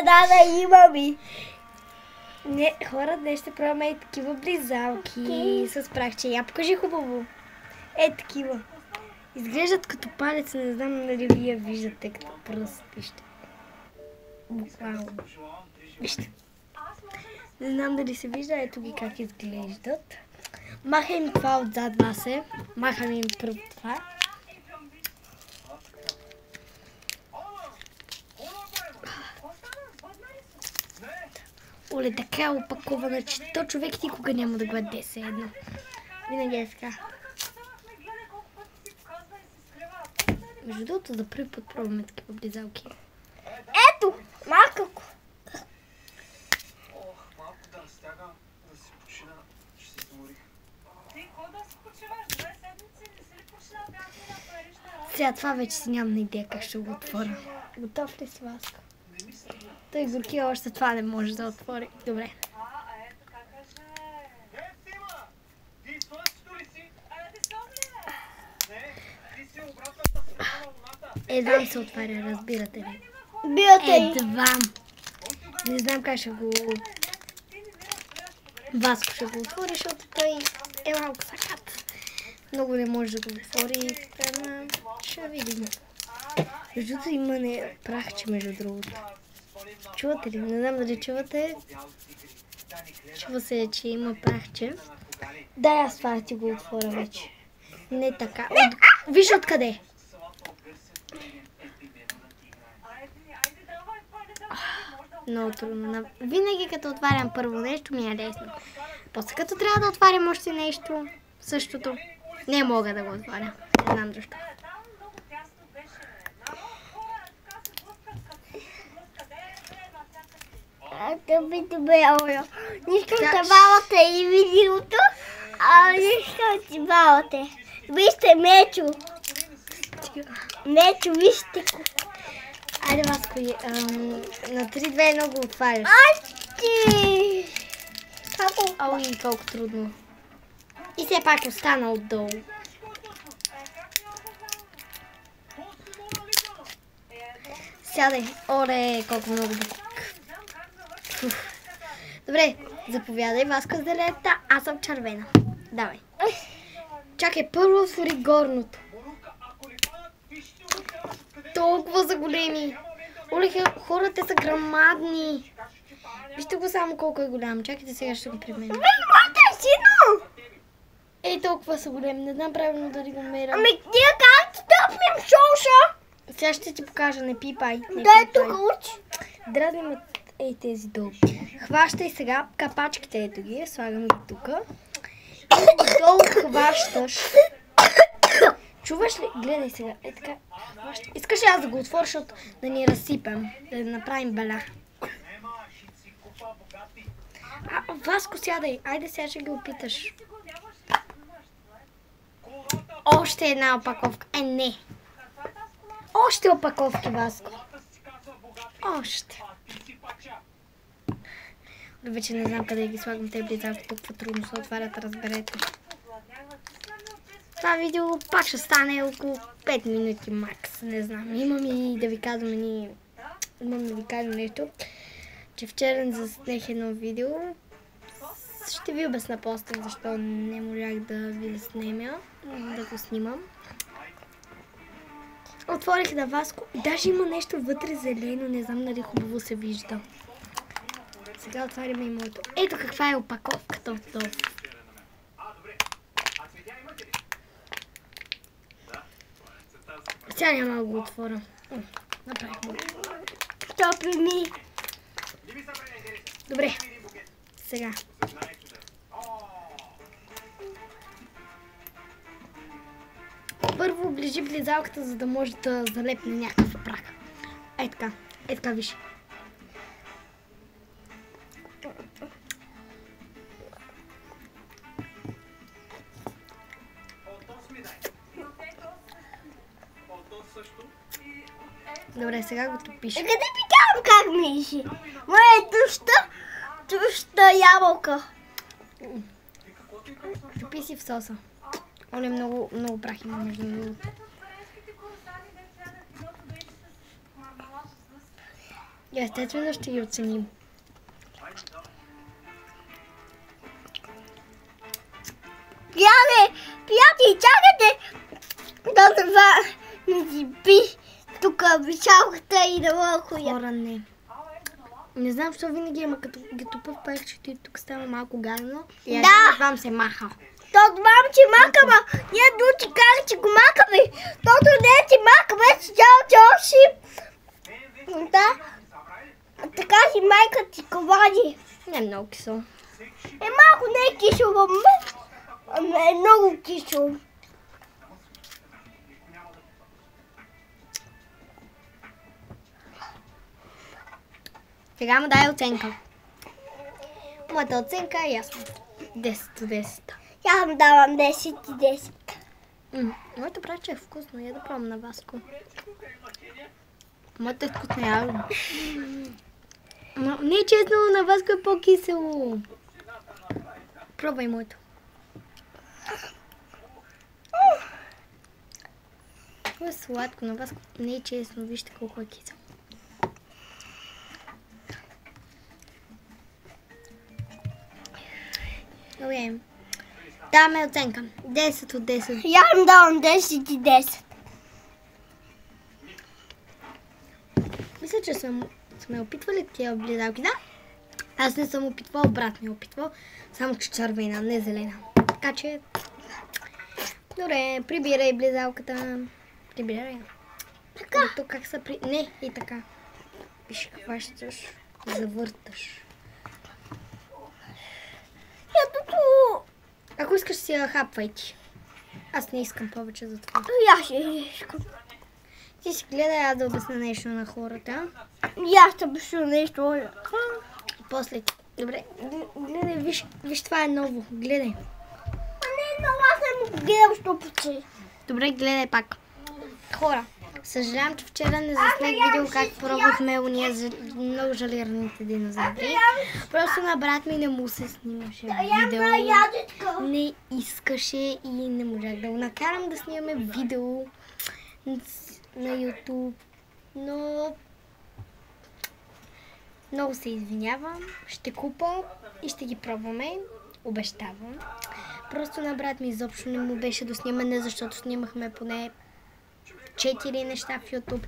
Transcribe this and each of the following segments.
да имаме. Не, хора, днес ще пробваме и такива близалки с прахче. Я покажи хубаво. Такива. Изглеждат като палец, не знам дали вие виждате като пръст. Вижте. Буквално. Вижте. Не знам дали се вижда, ето ги как изглеждат. Маха им това отзад вас е. Махам им първо това. Оле, така е опакована, че то човек никога няма да го яде се едно. Винаги е така. Между другото, за първи път пробваме такива близалки. Ето, малко. Малко да стяга, да си почина, че се изморих. Ти какво да си почиваш? 2 седмици не си ли починал? Бях да париш на Сега това вече си нямам идея как ще го отворя. Готов ли си, Васко? Той горки още това не може да отвори. Добре. Ето как каже. Сима! Ти слънцето ли си? Ти сон ли? Не, ти си обратната страна на луната. Едвам се отваря, разбирате ли? Биоте. Едвам. Не знам как ще го... Васко ще го отвори, защото той е малко сакат. Много не може да го отвори. Ама ще видим. Между другото има прахче, между другото. Чувате ли? Не знам дали чувате. Чува се, че има прахче. Да, аз това ти го отворя вече. Не така. Виж откъде. Много трудно. Винаги като отварям първо нещо ми е лесно. После като трябва да отварям още нещо, същото, не мога да го отваря. Не знам защо. Не искам да балате и видеото, а не искам да балате. Вижте Мечо. Мечо, вижте го. Айде, Васко, на 3-2 едно го отваряш. Айде! Како? Ауи, колко трудно. И все пак остана отдолу. Сядай. Оле, колко много буклук. Добре, заповядай, Васко, с делета. Аз съм червена. Давай. Чакай, първо отвори горното. Толкова са големи. Оле, хората са грамадни. Вижте го само колко е голям. Чакайте, сега ще го применя. Моята е сино! Ей, толкова са големи. Не знам правилно дали го меря. Ами, ние как стъпнем шоуша? Сега ще ти покажа, не пипай. Не Дай пипай. тук учи. Дразним тези долу. Хващай сега капачките, ето ги. Слагам ги тук. И долу хващаш. Чуваш ли? Гледай сега. Е така. Хващай. Искаш ли аз да го отворя, защото да ни разсипем? Да направим беля. Васко, сядай. Айде сега ще ги опиташ. Още една опаковка. Не. Още опаковки, Васко. Още. Вече не знам къде ги слагам тези близалки. Толкова трудно се отварят, разберете. Това видео пак ще стане около 5 минути макс. Не знам. Имам и да ви казвам нещо. Че вчера заснех едно видео. Ще ви обясня после, защо не можах да ви заснемя, да го снимам. Отворих на Васко и даже има нещо вътре зелено, не знам дали хубаво се вижда. Сега отваряме и моето. Ето каква е опаковката отдолу. Сега няма да го отворя. Направих го. Топли ми. Добре. Сега. Първо оближи близалката, за да може да залепне някакъв прах. Ей така. Ей така, виж. Добре, сега го топиш. Къде питам как миши? Моя туща ябълка. Топи си в соса. Оле, много прах има между другото. Естествено ще ги оценим. Приятели, чакайте да това не си пи тук вишалката и да мога я. Хора, не. Не знам, защо винаги, ама като ги тупа в пекчето и тук става малко гадно. И аз Да. вам се маха. Тото мам, че макама. Ние дучи казах, че го макаме. Тото не си макаме, че още. Да. Така си майка ти ковади. Не е много кисело. Малко не е кисело, ама е много кисело. Сега му дай оценка. Моята оценка е ясна. 10 от 10. Я му давам 10 и 10. Моето братче е вкусно. Я да пробвам на Васко. Моето е вкусно явно. Не е честно, на Васко е по-кисело. Пробвай моето. Това е сладко, на Васко не е честно. Вижте колко е кисело. Добре. Даваме оценка. 10 от 10. Я му давам 10 и 10. Мисля, че сме опитвали тия близалки. Да, аз не съм опитвал, брат ми е опитвал. Само че червена, не зелена. Така че... Добре, прибирай близалката. Прибирай. Така. Тук как са при... Не, и така. Виж, хващаш, завърташ. Ето Ако искаш си я хапвай ти. Аз не искам повече за това. я ще искам. Ти си гледай, аз да обясня нещо на хората. Я ще пишу нещо. После. Добре, гледай, виж това е ново. Гледай. Не, но аз не му гледам, що почи. Добре, гледай пак. Хора, съжалявам, че вчера не заснех видео как пробвахме уния много жалираните динозаври. Просто на брат ми не му се снимаше видео. Не искаше и не можах да го накарам да снимаме видео на YouTube. Но много се извинявам. Ще купа и ще ги пробваме. Обещавам. Просто на брат ми изобщо не му беше до снимане, защото снимахме поне 4 неща в YouTube.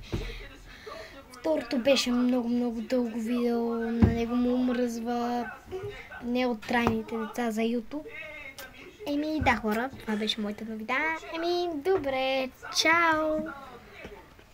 Второто беше много дълго видео. На него му омръзва не от трайните деца за YouTube. Да, хора, това беше моята новина. Добре, чао!